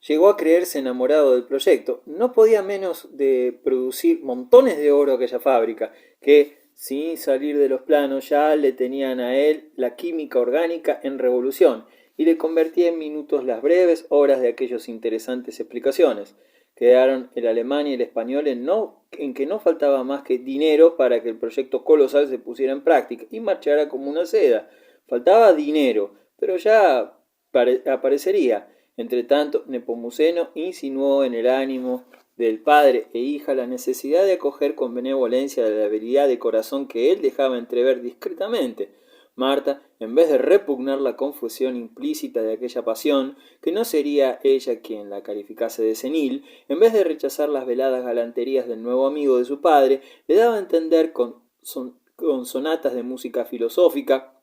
llegó a creerse enamorado del proyecto. No podía menos de producir montones de oro aquella fábrica, que, sin salir de los planos, ya le tenían a él la química orgánica en revolución, y le convertía en minutos las breves horas de aquellas interesantes explicaciones. Quedaron el alemán y el español en que no faltaba más que dinero para que el proyecto colosal se pusiera en práctica y marchara como una seda. Faltaba dinero, pero ya aparecería. Entre tanto, Nepomuceno insinuó en el ánimo del padre e hija la necesidad de acoger con benevolencia la habilidad de corazón que él dejaba entrever discretamente. Marta, en vez de repugnar la confusión implícita de aquella pasión, que no sería ella quien la calificase de senil, en vez de rechazar las veladas galanterías del nuevo amigo de su padre, le daba a entender con sonatas de música filosófica,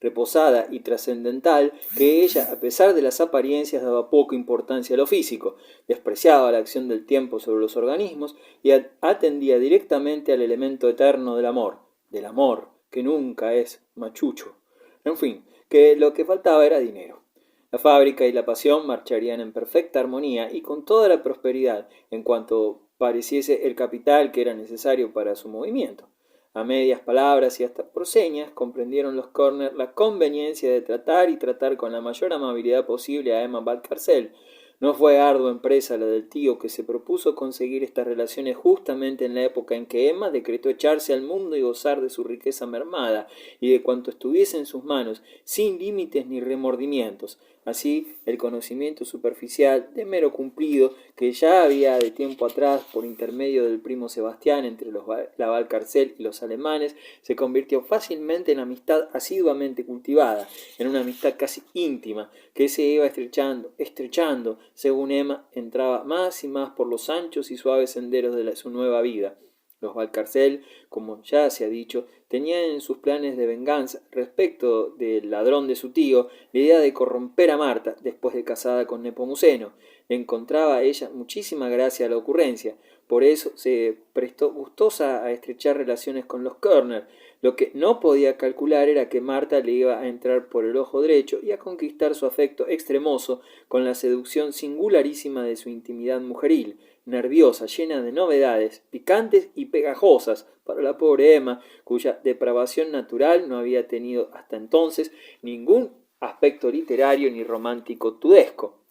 reposada y trascendental, que ella, a pesar de las apariencias, daba poca importancia a lo físico, despreciaba la acción del tiempo sobre los organismos y atendía directamente al elemento eterno del amor, que nunca es machucho. En fin, que lo que faltaba era dinero. La fábrica y la pasión marcharían en perfecta armonía y con toda la prosperidad, en cuanto pareciese el capital que era necesario para su movimiento. A medias palabras y hasta por señas comprendieron los Corner la conveniencia de tratar con la mayor amabilidad posible a Emma Valcarcel. No fue ardua empresa la del tío, que se propuso conseguir estas relaciones justamente en la época en que Emma decretó echarse al mundo y gozar de su riqueza mermada y de cuanto estuviese en sus manos, sin límites ni remordimientos. Así, el conocimiento superficial, de mero cumplido, que ya había de tiempo atrás, por intermedio del primo Sebastián, entre la Valcarcel y los alemanes, se convirtió fácilmente en amistad asiduamente cultivada, en una amistad casi íntima, que se iba estrechando, según Emma entraba más y más por los anchos y suaves senderos de su nueva vida. Los Valcarcel, como ya se ha dicho, tenían en sus planes de venganza respecto del ladrón de su tío la idea de corromper a Marta después de casada con Nepomuceno. Le encontraba a ella muchísima gracia a la ocurrencia, por eso se prestó gustosa a estrechar relaciones con los Körner. Lo que no podía calcular era que Marta le iba a entrar por el ojo derecho y a conquistar su afecto extremoso con la seducción singularísima de su intimidad mujeril, nerviosa, llena de novedades, picantes y pegajosas para la pobre Emma, cuya depravación natural no había tenido hasta entonces ningún aspecto literario ni romántico tudesco.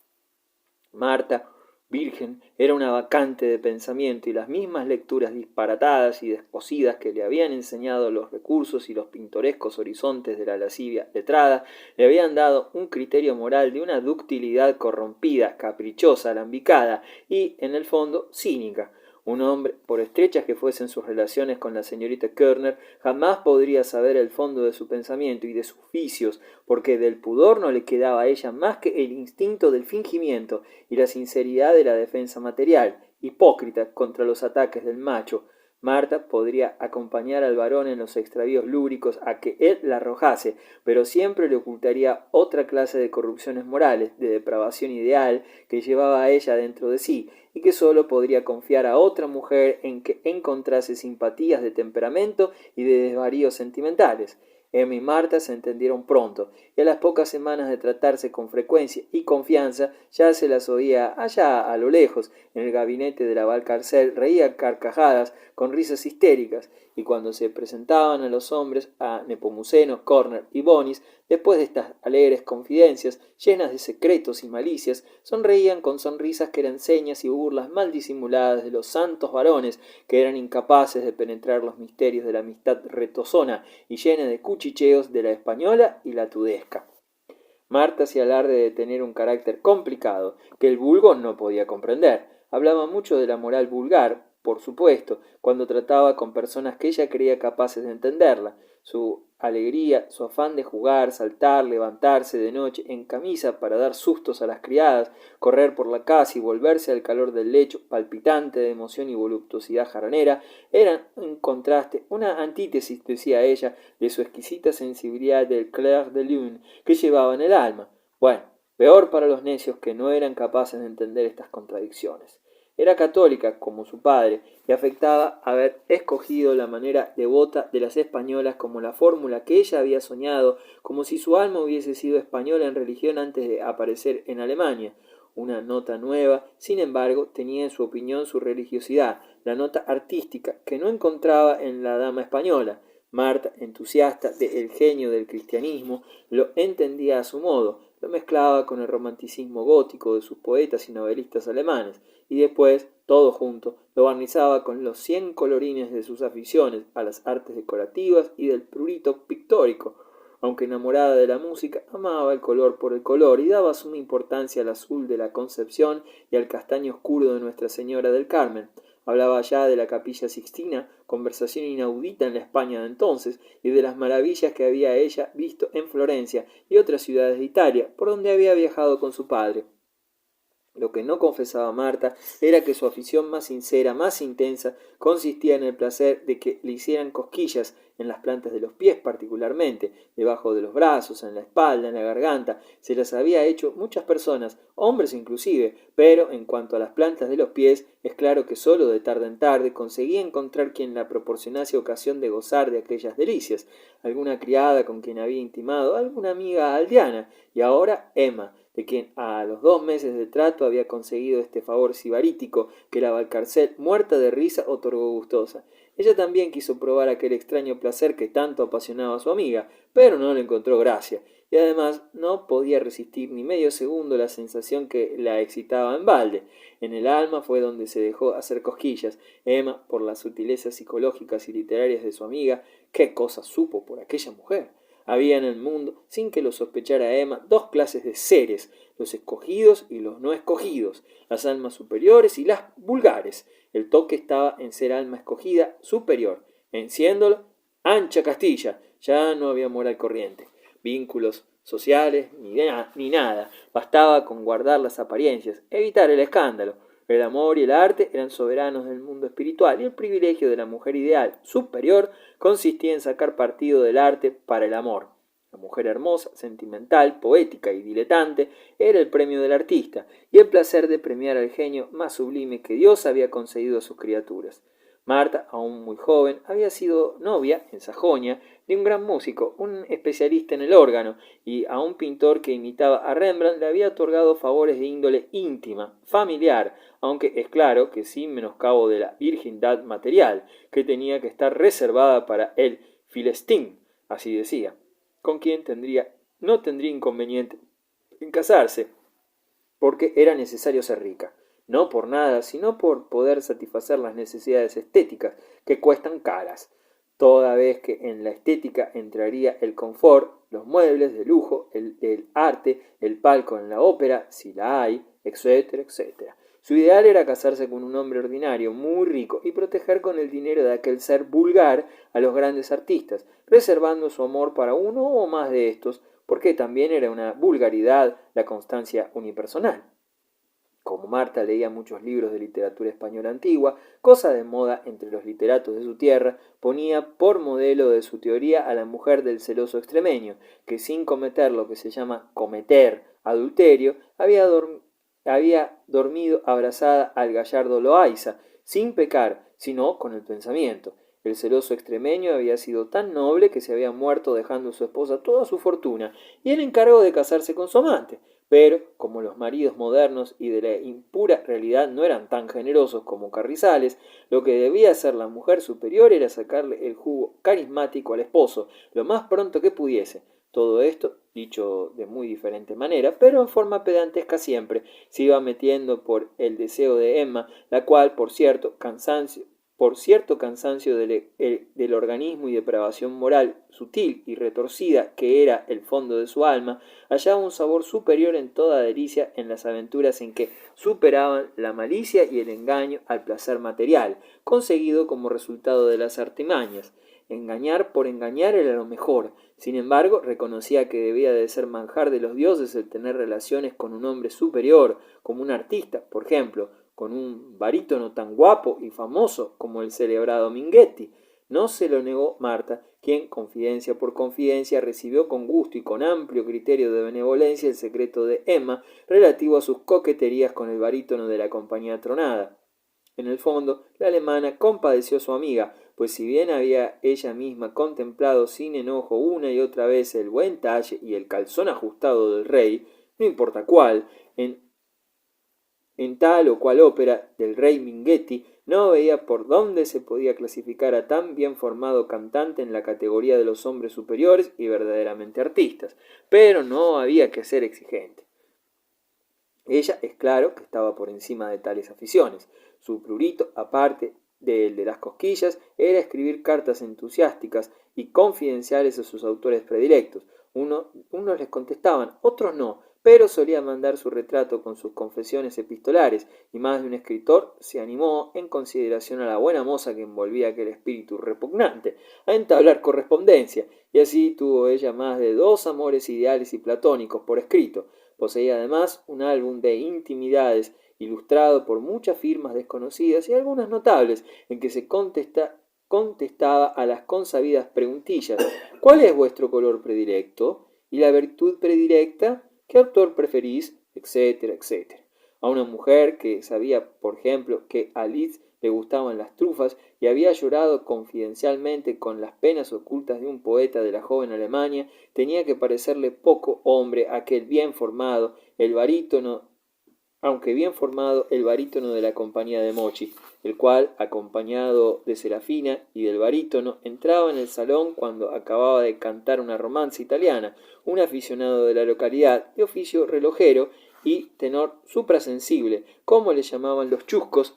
Marta, virgen, era una vacante de pensamiento, y las mismas lecturas disparatadas y descosidas que le habían enseñado los recursos y los pintorescos horizontes de la lascivia letrada le habían dado un criterio moral de una ductilidad corrompida, caprichosa, alambicada y, en el fondo, cínica. Un hombre, por estrechas que fuesen sus relaciones con la señorita Körner, jamás podría saber el fondo de su pensamiento y de sus vicios, porque del pudor no le quedaba a ella más que el instinto del fingimiento y la sinceridad de la defensa material, hipócrita contra los ataques del macho. Marta podría acompañar al varón en los extravíos lúbricos a que él la arrojase, pero siempre le ocultaría otra clase de corrupciones morales, de depravación ideal, que llevaba a ella dentro de sí, y que sólo podría confiar a otra mujer en que encontrase simpatías de temperamento y de desvaríos sentimentales. Emma y Marta se entendieron pronto, y a las pocas semanas de tratarse con frecuencia y confianza, ya se las oía allá a lo lejos, en el gabinete de la Valcarcel, reía carcajadas, con risas histéricas, y cuando se presentaban a los hombres, a Nepomuceno, Corner y Bonis, después de estas alegres confidencias, llenas de secretos y malicias, sonreían con sonrisas que eran señas y burlas mal disimuladas de los santos varones, que eran incapaces de penetrar los misterios de la amistad retozona y llena de cuchicheos de la española y la tudesca. Marta hacía alarde de tener un carácter complicado, que el vulgo no podía comprender. Hablaba mucho de la moral vulgar, por supuesto, cuando trataba con personas que ella creía capaces de entenderla. Su alegría, su afán de jugar, saltar, levantarse de noche en camisa para dar sustos a las criadas, correr por la casa y volverse al calor del lecho, palpitante de emoción y voluptuosidad jarronera, eran, en contraste, una antítesis, decía ella, de su exquisita sensibilidad del clair de lune que llevaba en el alma. Bueno, peor para los necios que no eran capaces de entender estas contradicciones. Era católica, como su padre, y afectaba haber escogido la manera devota de las españolas como la fórmula que ella había soñado, como si su alma hubiese sido española en religión antes de aparecer en Alemania. Una nota nueva, sin embargo, tenía en su opinión su religiosidad, la nota artística, que no encontraba en la dama española. Marta, entusiasta del genio del cristianismo, lo entendía a su modo, lo mezclaba con el romanticismo gótico de sus poetas y novelistas alemanes, y después, todo junto, lo barnizaba con los 100 colorines de sus aficiones a las artes decorativas y del prurito pictórico. Aunque enamorada de la música, amaba el color por el color y daba suma importancia al azul de la Concepción y al castaño oscuro de Nuestra Señora del Carmen. Hablaba ya de la Capilla Sixtina, conversación inaudita en la España de entonces, y de las maravillas que había ella visto en Florencia y otras ciudades de Italia, por donde había viajado con su padre. Lo que no confesaba Marta era que su afición más sincera, más intensa, consistía en el placer de que le hicieran cosquillas en las plantas de los pies particularmente, debajo de los brazos, en la espalda, en la garganta. Se las había hecho muchas personas, hombres inclusive, pero en cuanto a las plantas de los pies, es claro que sólo de tarde en tarde conseguía encontrar quien la proporcionase ocasión de gozar de aquellas delicias, alguna criada con quien había intimado, alguna amiga aldeana, y ahora Emma, de quien a los 2 meses de trato había conseguido este favor sibarítico que la Valcarcel, muerta de risa, otorgó gustosa. Ella también quiso probar aquel extraño placer que tanto apasionaba a su amiga, pero no le encontró gracia, y además no podía resistir ni medio segundo la sensación que la excitaba en balde. En el alma fue donde se dejó hacer cosquillas. Emma, por las sutilezas psicológicas y literarias de su amiga, qué cosa supo por aquella mujer. Había en el mundo, sin que lo sospechara Emma, 2 clases de seres, los escogidos y los no escogidos, las almas superiores y las vulgares. El toque estaba en ser alma escogida superior, en siéndolo ancha Castilla, ya no había moral corriente, vínculos sociales ni nada, bastaba con guardar las apariencias, evitar el escándalo. El amor y el arte eran soberanos del mundo espiritual y el privilegio de la mujer ideal superior consistía en sacar partido del arte para el amor. La mujer hermosa, sentimental, poética y diletante era el premio del artista y el placer de premiar al genio más sublime que Dios había concedido a sus criaturas. Marta, aún muy joven, había sido novia, en Sajonia, de un gran músico, un especialista en el órgano, y a un pintor que imitaba a Rembrandt le había otorgado favores de índole íntima, familiar, aunque es claro que sin menoscabo de la virgindad material, que tenía que estar reservada para el Filestín, así decía, con quien no tendría inconveniente en casarse, porque era necesario ser rica. No por nada, sino por poder satisfacer las necesidades estéticas, que cuestan caras, toda vez que en la estética entraría el confort, los muebles de lujo, el arte, el palco en la ópera, si la hay, etcétera, etcétera. Su ideal era casarse con un hombre ordinario, muy rico, y proteger con el dinero de aquel ser vulgar a los grandes artistas, reservando su amor para uno o más de estos, porque también era una vulgaridad la constancia unipersonal. Como Marta leía muchos libros de literatura española antigua, cosa de moda entre los literatos de su tierra, ponía por modelo de su teoría a la mujer del celoso extremeño, que sin cometer lo que se llama cometer adulterio, había dormido abrazada al gallardo Loaiza, sin pecar, sino con el pensamiento. El celoso extremeño había sido tan noble que se había muerto dejando a su esposa toda su fortuna, y él encargó de casarse con su amante. Pero, como los maridos modernos y de la impura realidad no eran tan generosos como Carrizales, lo que debía hacer la mujer superior era sacarle el jugo carismático al esposo lo más pronto que pudiese. Todo esto, dicho de muy diferente manera, pero en forma pedantesca siempre, se iba metiendo por el deseo de Emma, la cual, por cierto cansancio del organismo y depravación moral sutil y retorcida que era el fondo de su alma, hallaba un sabor superior en toda delicia en las aventuras en que superaban la malicia y el engaño al placer material, conseguido como resultado de las artimañas. Engañar por engañar era lo mejor. Sin embargo, reconocía que debía de ser manjar de los dioses el tener relaciones con un hombre superior, como un artista, por ejemplo, con un barítono tan guapo y famoso como el celebrado Minghetti. No se lo negó Marta, quien, confidencia por confidencia, recibió con gusto y con amplio criterio de benevolencia el secreto de Emma relativo a sus coqueterías con el barítono de la compañía tronada. En el fondo, la alemana compadeció a su amiga, pues si bien había ella misma contemplado sin enojo una y otra vez el buen talle y el calzón ajustado del rey, no importa cuál, en tal o cual ópera del rey Minghetti, no veía por dónde se podía clasificar a tan bien formado cantante en la categoría de los hombres superiores y verdaderamente artistas, pero no había que ser exigente. Ella, es claro, que estaba por encima de tales aficiones. Su prurito, aparte del de las cosquillas, era escribir cartas entusiásticas y confidenciales a sus autores predilectos. Unos les contestaban, otros no, pero solía mandar su retrato con sus confesiones epistolares, y más de un escritor se animó, en consideración a la buena moza que envolvía aquel espíritu repugnante, a entablar correspondencia, y así tuvo ella más de 2 amores ideales y platónicos por escrito. Poseía además un álbum de intimidades, ilustrado por muchas firmas desconocidas y algunas notables, en que se contestaba a las consabidas preguntillas: ¿cuál es vuestro color predilecto? ¿Y la virtud predilecta? ¿Qué autor preferís? Etcétera, etcétera. A una mujer que sabía, por ejemplo, que a Liszt le gustaban las trufas y había llorado confidencialmente con las penas ocultas de un poeta de la joven Alemania, tenía que parecerle poco hombre aquel bien formado, el barítono, aunque bien formado, el barítono de la compañía de Mochi, el cual, acompañado de Serafina y del barítono, entraba en el salón cuando acababa de cantar una romanza italiana, un aficionado de la localidad, de oficio relojero y tenor suprasensible, como le llamaban los chuscos,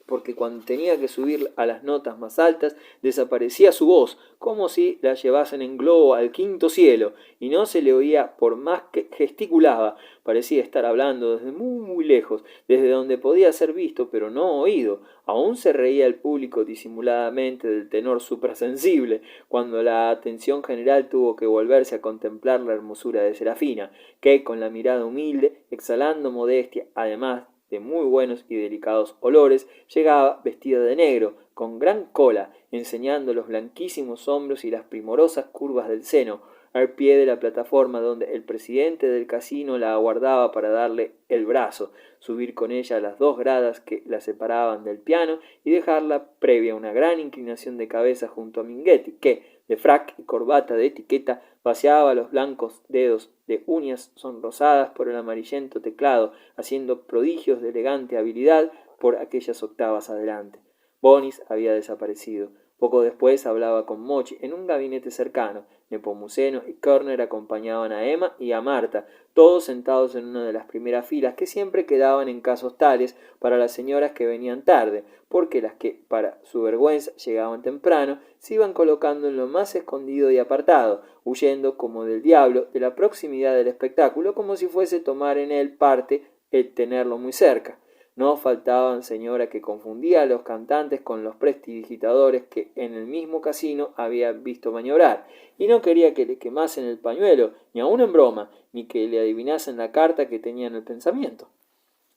porque cuando tenía que subir a las notas más altas desaparecía su voz, como si la llevasen en globo al quinto cielo, y no se le oía por más que gesticulaba. Parecía estar hablando desde muy lejos, desde donde podía ser visto pero no oído. Aún se reía el público disimuladamente del tenor suprasensible, cuando la atención general tuvo que volverse a contemplar la hermosura de Serafina, que con la mirada humilde, exhalando modestia, además de muy buenos y delicados olores, llegaba vestida de negro, con gran cola, enseñando los blanquísimos hombros y las primorosas curvas del seno, al pie de la plataforma donde el presidente del casino la aguardaba para darle el brazo, subir con ella las 2 gradas que la separaban del piano y dejarla previa una gran inclinación de cabeza junto a Minghetti, que, de frac y corbata de etiqueta, paseaba los blancos dedos de uñas sonrosadas por el amarillento teclado, haciendo prodigios de elegante habilidad por aquellas octavas adelante. Bonis había desaparecido. Poco después hablaba con Mochi en un gabinete cercano. Nepomuceno y Körner acompañaban a Emma y a Marta, todos sentados en una de las primeras filas que siempre quedaban en casos tales para las señoras que venían tarde, porque las que, para su vergüenza, llegaban temprano, se iban colocando en lo más escondido y apartado, huyendo como del diablo de la proximidad del espectáculo, como si fuese tomar en él parte el tenerlo muy cerca. No faltaban señora que confundía a los cantantes con los prestidigitadores que en el mismo casino había visto maniobrar, y no quería que le quemasen el pañuelo, ni aun en broma, ni que le adivinasen la carta que tenía en el pensamiento.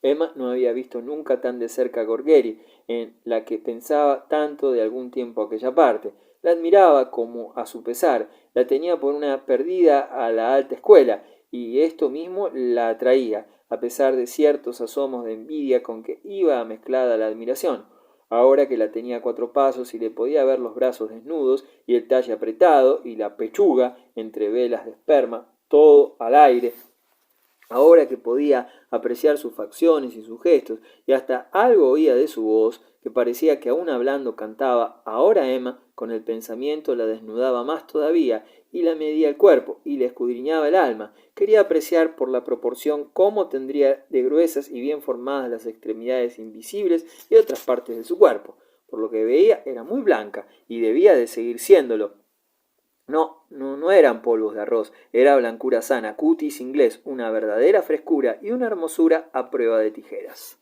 Emma no había visto nunca tan de cerca a Gorgheri, en la que pensaba tanto de algún tiempo aquella parte. La admiraba como a su pesar, la tenía por una perdida a la alta escuela, y esto mismo la atraía, a pesar de ciertos asomos de envidia con que iba mezclada la admiración. Ahora que la tenía a 4 pasos y le podía ver los brazos desnudos y el talle apretado y la pechuga entre velas de esperma, todo al aire, ahora que podía apreciar sus facciones y sus gestos, y hasta algo oía de su voz, que parecía que aún hablando cantaba, ahora Emma, con el pensamiento, la desnudaba más todavía, y la medía el cuerpo, y le escudriñaba el alma. Quería apreciar por la proporción cómo tendría de gruesas y bien formadas las extremidades invisibles y otras partes de su cuerpo. Por lo que veía era muy blanca, y debía de seguir siéndolo. No eran polvos de arroz, era blancura sana, cutis inglés, una verdadera frescura y una hermosura a prueba de tijeras.